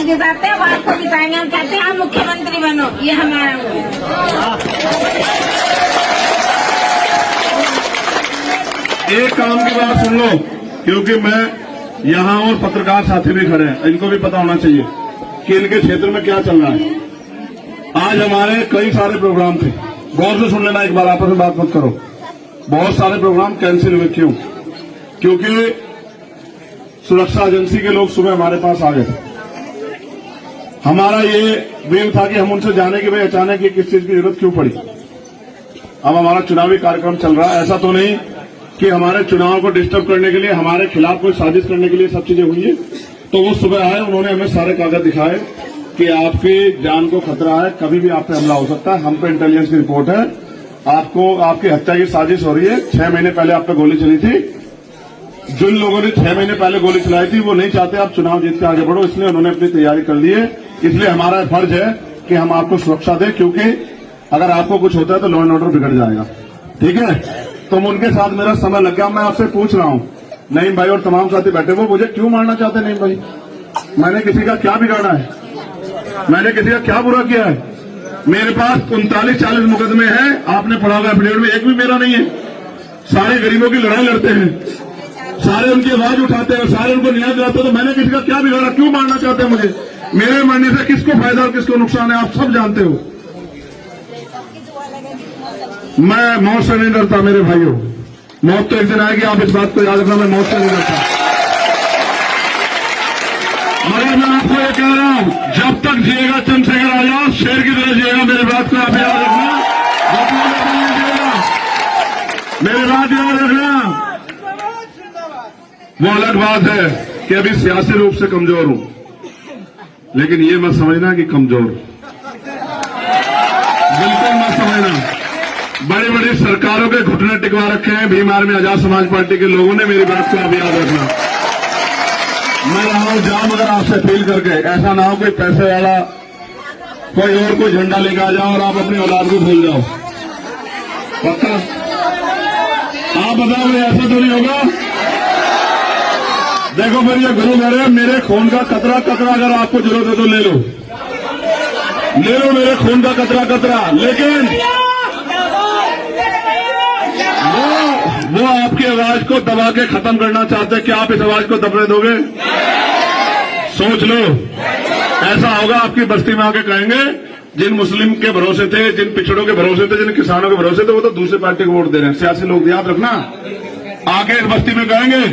नहीं जिताते, वो आपको जिताएंगे। हम कहते हैं आप मुख्यमंत्री बनो, ये हमारा एक काम की बात सुन लो, क्योंकि मैं यहाँ और पत्रकार साथी भी खड़े हैं, इनको भी पता होना चाहिए कि इनके क्षेत्र में क्या चल रहा है। आज हमारे कई सारे प्रोग्राम थे, गौर से सुन लेना, एक बार आपस में बात मत करो। बहुत सारे प्रोग्राम कैंसिल हुए, क्यों? क्योंकि सुरक्षा एजेंसी के लोग सुबह हमारे पास आ गए थे। हमारा ये वेल था कि हम उनसे जाने कि भाई अचानक ये किस चीज की जरूरत क्यों पड़ी। अब हमारा चुनावी कार्यक्रम चल रहा है, ऐसा तो नहीं कि हमारे चुनाव को डिस्टर्ब करने के लिए, हमारे खिलाफ कोई साजिश करने के लिए सब चीजें हुई है। तो वो सुबह आए, उन्होंने हमें सारे कागज दिखाए कि आपकी जान को खतरा है, कभी भी आप पे हमला हो सकता है। हम पे इंटेलिजेंस की रिपोर्ट है, आपको आपकी हत्या की साजिश हो रही है। 6 महीने पहले आप पे गोली चली थी। जिन लोगों ने 6 महीने पहले गोली चलाई थी वो नहीं चाहते आप चुनाव जीत के आगे बढ़ो, इसलिए उन्होंने अपनी तैयारी कर ली है। इसलिए हमारा फर्ज है कि हम आपको सुरक्षा दें, क्योंकि अगर आपको कुछ होता है तो लॉ एंड ऑर्डर बिगड़ जाएगा। ठीक है? तो उनके साथ मेरा समय लग गया। मैं आपसे पूछ रहा हूं, नईम भाई और तमाम साथी बैठे, वो मुझे क्यों मारना चाहते हैं? नईम भाई, मैंने किसी का क्या बिगाड़ा है? मैंने किसी का क्या बुरा किया है? मेरे पास 39-40 मुकदमे हैं, आपने पढ़ा होगा एफिडेविट में, एक भी मेरा नहीं है। सारे गरीबों की लड़ाई लड़ते हैं, सारे उनकी आवाज उठाते हैं, सारे उनको न्याय दिलाते हैं। तो मैंने किसी का क्या बिगाड़ा? क्यों मारना चाहते हैं मुझे? मेरे मरने से किसको फायदा और किसको नुकसान है, आप सब जानते हो। मैं मौत से नहीं डरता मेरे भाइयों, मौत तो एक दिन आएगी, आप इस बात को याद रखना। मैं मौत से नहीं डरता, मगर मैं आपको ये कह रहा हूं, जब तक जिएगा चंद्रशेखर आजाद शेर की तरह जिएगा। मेरी बात को आप याद रखना, मेरी बात याद रखना। वो अलग बात है कि अभी सियासी रूप से कमजोर हूं, लेकिन ये मत समझना कि कमजोर, बिल्कुल मत समझना। बड़ी बड़ी सरकारों के घुटने टिकवा रखे हैं बीमार में आजाद समाज पार्टी के लोगों ने। मेरी बात को आप याद रखना। मैं रहा हूं जाम, अगर आपसे अपील करके, ऐसा ना हो कोई पैसे वाला कोई और कोई झंडा लेकर आ जाओ और आप अपनी औलाद को भूल जाओ। पक्का? आप बताओ भाई, ऐसा तो नहीं होगा? देखो फिर ये गुरु घर है, मेरे खून का कतरा कतरा अगर आपको जरूरत है तो ले लो, ले लो मेरे खून का कतरा कतरा। लेकिन वो आपकी आवाज को दबा के खत्म करना चाहते हैं। क्या आप इस आवाज को दबने दोगे? सोच लो, ऐसा होगा आपकी बस्ती में आके कहेंगे जिन मुस्लिम के भरोसे थे, जिन पिछड़ों के भरोसे थे, जिन किसानों के भरोसे थे, वो तो दूसरी पार्टी को वोट दे रहे हैं। सियासी लोग, याद रखना, आके इस बस्ती में कहेंगे।